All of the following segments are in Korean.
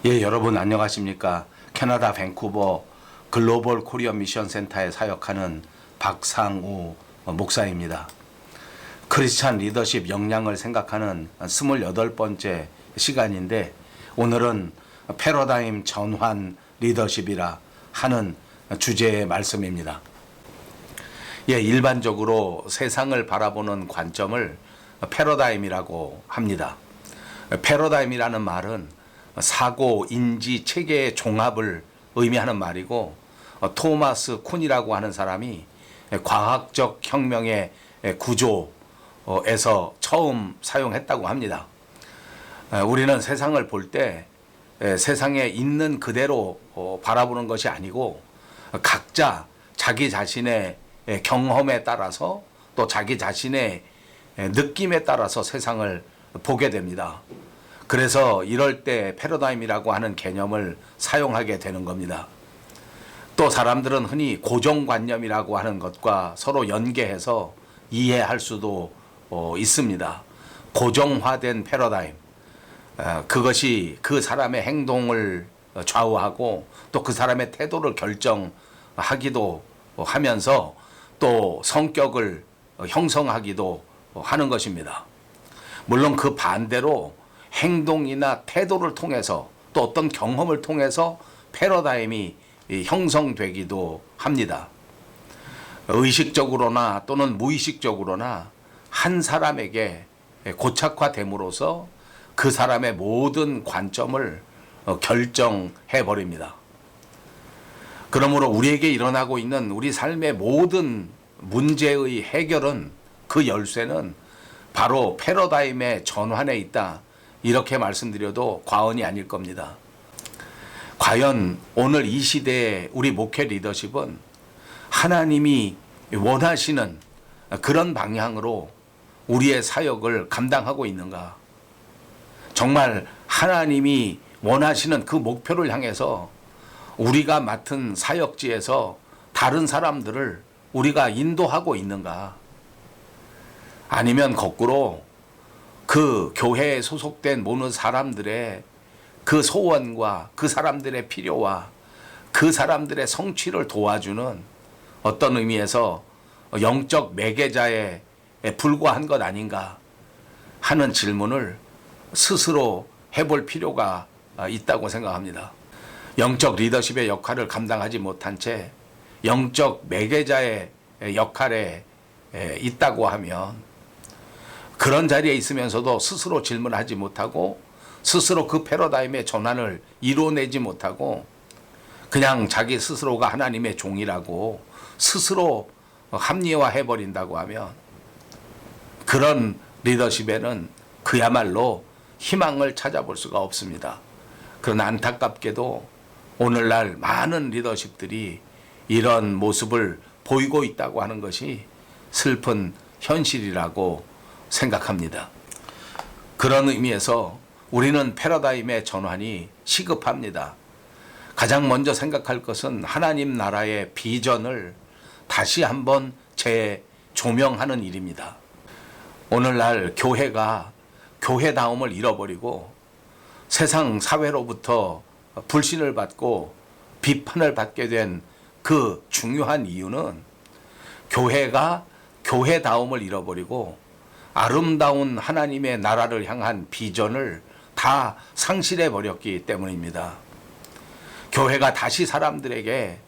예, 여러분 안녕하십니까? 캐나다 밴쿠버 글로벌 코리안 미션 센터에 사역하는 박상우 목사입니다. 크리스찬 리더십 역량을 생각하는 28번째 시간인데, 오늘은 패러다임 전환 리더십이라 하는 주제의 말씀입니다. 예, 일반적으로 세상을 바라보는 관점을 패러다임이라고 합니다. 패러다임이라는 말은 사고, 인지, 체계의 종합을 의미하는 말이고, 토마스 쿤이라고 하는 사람이 과학적 혁명의 구조에서 처음 사용했다고 합니다. 우리는 세상을 볼 때 세상에 있는 그대로 바라보는 것이 아니고, 각자 자기 자신의 경험에 따라서 또 자기 자신의 느낌에 따라서 세상을 보게 됩니다. 그래서 이럴 때 패러다임이라고 하는 개념을 사용하게 되는 겁니다. 또 사람들은 흔히 고정관념이라고 하는 것과 서로 연계해서 이해할 수도 있습니다. 고정화된 패러다임, 그것이 그 사람의 행동을 좌우하고 또 그 사람의 태도를 결정하기도 하면서 또 성격을 형성하기도 하는 것입니다. 물론 그 반대로 행동이나 태도를 통해서 또 어떤 경험을 통해서 패러다임이 형성되기도 합니다. 의식적으로나 또는 무의식적으로나 한 사람에게 고착화됨으로써 그 사람의 모든 관점을 결정해 버립니다. 그러므로 우리에게 일어나고 있는 우리 삶의 모든 문제의 해결은, 그 열쇠는 바로 패러다임의 전환에 있다, 이렇게 말씀드려도 과언이 아닐 겁니다. 과연 오늘 이 시대의 우리 목회 리더십은 하나님이 원하시는 그런 방향으로 우리의 사역을 감당하고 있는가? 정말 하나님이 원하시는 그 목표를 향해서 우리가 맡은 사역지에서 다른 사람들을 우리가 인도하고 있는가? 아니면 거꾸로 그 교회에 소속된 모든 사람들의 그 소원과 그 사람들의 필요와 그 사람들의 성취를 도와주는 어떤 의미에서 영적 매개자에 불과한 것 아닌가 하는 질문을 스스로 해볼 필요가 있다고 생각합니다. 영적 리더십의 역할을 감당하지 못한 채 영적 매개자의 역할에 있다고 하면, 그런 자리에 있으면서도 스스로 질문하지 못하고 스스로 그 패러다임의 전환을 이뤄내지 못하고 그냥 자기 스스로가 하나님의 종이라고 스스로 합리화해버린다고 하면, 그런 리더십에는 그야말로 희망을 찾아볼 수가 없습니다. 그러나 안타깝게도 오늘날 많은 리더십들이 이런 모습을 보이고 있다고 하는 것이 슬픈 현실이라고 생각합니다. 그런 의미에서 우리는 패러다임의 전환이 시급합니다. 가장 먼저 생각할 것은 하나님 나라의 비전을 다시 한번 재조명하는 일입니다. 오늘날 교회가 교회다움을 잃어버리고 세상 사회로부터 불신을 받고 비판을 받게 된 그 중요한 이유는 교회가 교회다움을 잃어버리고 아름다운 하나님의 나라를 향한 비전을 다 상실해 버렸기 때문입니다. 교회가 다시 사람들에게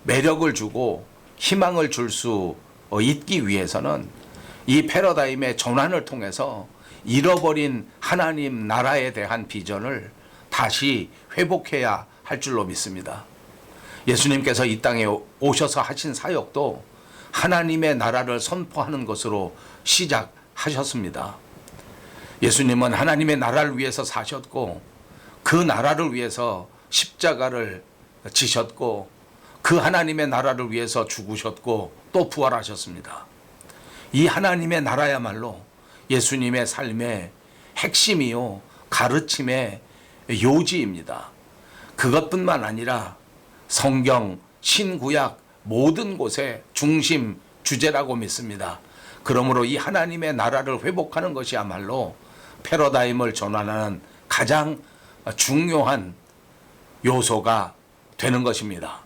매력을 주고 희망을 줄 수 있기 위해서는 이 패러다임의 전환을 통해서 잃어버린 하나님 나라에 대한 비전을 다시 회복해야 할 줄로 믿습니다. 예수님께서 이 땅에 오셔서 하신 사역도 하나님의 나라를 선포하는 것으로 시작하셨습니다. 예수님은 하나님의 나라를 위해서 사셨고 그 나라를 위해서 십자가를 지셨고 그 하나님의 나라를 위해서 죽으셨고 또 부활하셨습니다. 이 하나님의 나라야말로 예수님의 삶의 핵심이요, 가르침의 요지입니다. 그것뿐만 아니라 성경, 신구약 모든 곳의 중심 주제라고 믿습니다. 그러므로 이 하나님의 나라를 회복하는 것이야말로 패러다임을 전환하는 가장 중요한 요소가 되는 것입니다.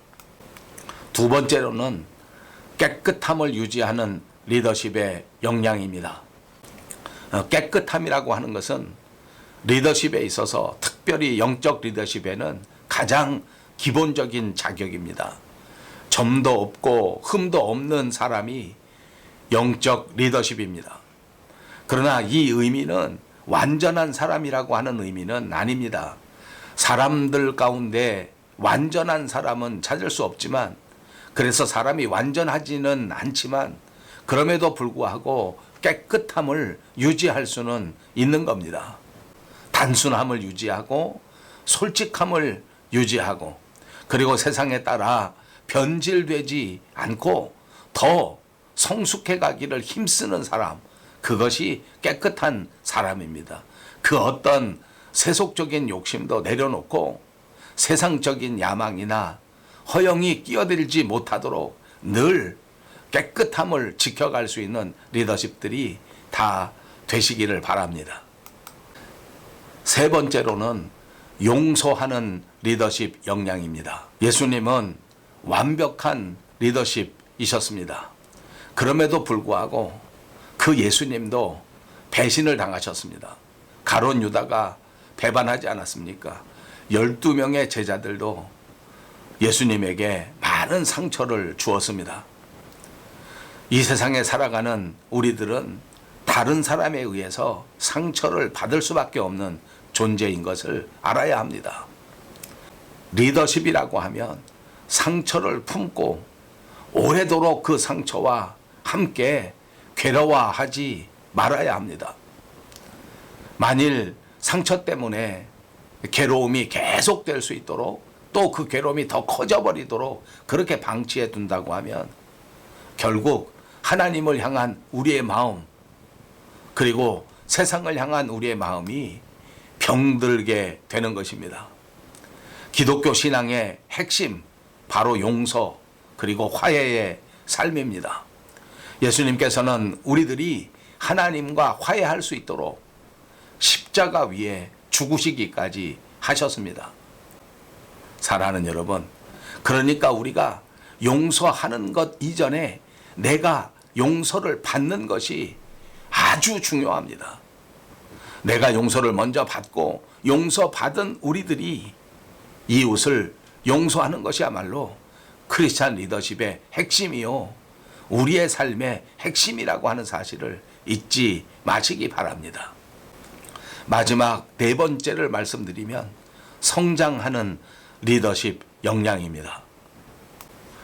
두 번째로는 깨끗함을 유지하는 리더십의 역량입니다. 깨끗함이라고 하는 것은 리더십에 있어서 특별히 영적 리더십에는 가장 기본적인 자격입니다. 점도 없고 흠도 없는 사람이 영적 리더십입니다. 그러나 이 의미는 완전한 사람이라고 하는 의미는 아닙니다. 사람들 가운데 완전한 사람은 찾을 수 없지만, 그래서 사람이 완전하지는 않지만 그럼에도 불구하고 깨끗함을 유지할 수는 있는 겁니다. 단순함을 유지하고 솔직함을 유지하고, 그리고 세상에 따라 변질되지 않고 더 성숙해 가기를 힘쓰는 사람, 그것이 깨끗한 사람입니다. 그 어떤 세속적인 욕심도 내려놓고 세상적인 야망이나 허영이 끼어들지 못하도록 늘 깨끗함을 지켜갈 수 있는 리더십들이 다 되시기를 바랍니다. 세 번째로는 용서하는 리더십 역량입니다. 예수님은 완벽한 리더십이셨습니다. 그럼에도 불구하고 그 예수님도 배신을 당하셨습니다. 가룟 유다가 배반하지 않았습니까? 12명의 제자들도 예수님에게 많은 상처를 주었습니다. 이 세상에 살아가는 우리들은 다른 사람에 의해서 상처를 받을 수밖에 없는 존재인 것을 알아야 합니다. 리더십이라고 하면 상처를 품고 오래도록 그 상처와 함께 괴로워하지 말아야 합니다. 만일 상처 때문에 괴로움이 계속될 수 있도록, 또 그 괴로움이 더 커져버리도록 그렇게 방치해 둔다고 하면 결국 하나님을 향한 우리의 마음, 그리고 세상을 향한 우리의 마음이 병들게 되는 것입니다. 기독교 신앙의 핵심, 바로 용서 그리고 화해의 삶입니다. 예수님께서는 우리들이 하나님과 화해할 수 있도록 십자가 위에 죽으시기까지 하셨습니다. 사랑하는 여러분, 그러니까 우리가 용서하는 것 이전에 내가 용서를 받는 것이 아주 중요합니다. 내가 용서를 먼저 받고 용서받은 우리들이 이웃을 용서하는 것이야말로 크리스찬 리더십의 핵심이요, 우리의 삶의 핵심이라고 하는 사실을 잊지 마시기 바랍니다. 마지막 네 번째를 말씀드리면 성장하는 리더십 역량입니다.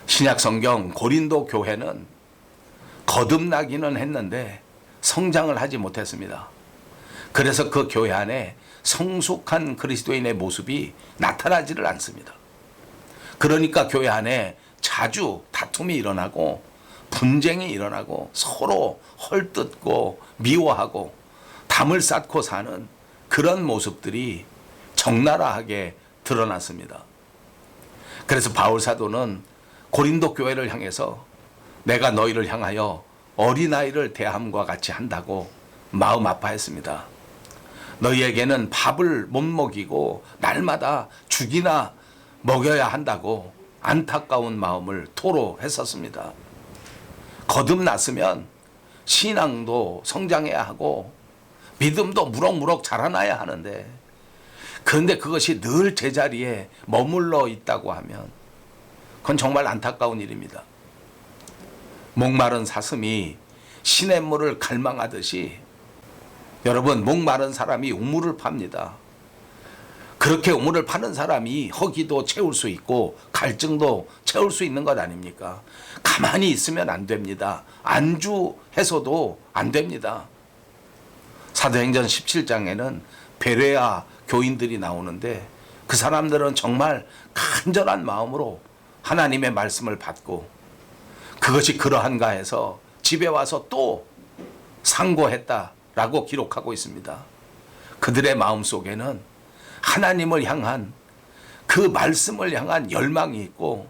신약 성경 고린도 교회는 거듭나기는 했는데 성장을 하지 못했습니다. 그래서 그 교회 안에 성숙한 그리스도인의 모습이 나타나지를 않습니다. 그러니까 교회 안에 자주 다툼이 일어나고 분쟁이 일어나고 서로 헐뜯고 미워하고 담을 쌓고 사는 그런 모습들이 적나라하게 드러났습니다. 그래서 바울 사도는 고린도 교회를 향해서 내가 너희를 향하여 어린아이를 대함과 같이 한다고 마음 아파했습니다. 너희에게는 밥을 못 먹이고 날마다 죽이나 먹여야 한다고 안타까운 마음을 토로했었습니다. 거듭났으면 신앙도 성장해야 하고 믿음도 무럭무럭 자라나야 하는데, 그런데 그것이 늘 제자리에 머물러 있다고 하면 그건 정말 안타까운 일입니다. 목마른 사슴이 시냇물을 갈망하듯이 여러분, 목마른 사람이 우물을 팝니다. 그렇게 우물을 파는 사람이 허기도 채울 수 있고 갈증도 채울 수 있는 것 아닙니까? 가만히 있으면 안 됩니다. 안주해서도 안 됩니다. 사도행전 17장에는 베레아 교인들이 나오는데 그 사람들은 정말 간절한 마음으로 하나님의 말씀을 받고 그것이 그러한가 해서 집에 와서 또 상고했다라고 기록하고 있습니다. 그들의 마음속에는 하나님을 향한 그 말씀을 향한 열망이 있고,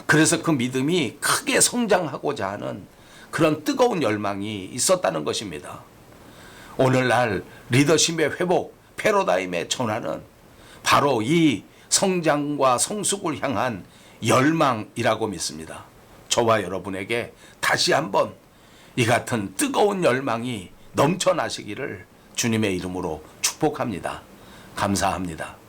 그래서 그 믿음이 크게 성장하고자 하는 그런 뜨거운 열망이 있었다는 것입니다. 오늘날 리더십의 회복, 패러다임의 전환은 바로 이 성장과 성숙을 향한 열망이라고 믿습니다. 저와 여러분에게 다시 한번 이 같은 뜨거운 열망이 넘쳐나시기를 주님의 이름으로 축복합니다. 감사합니다.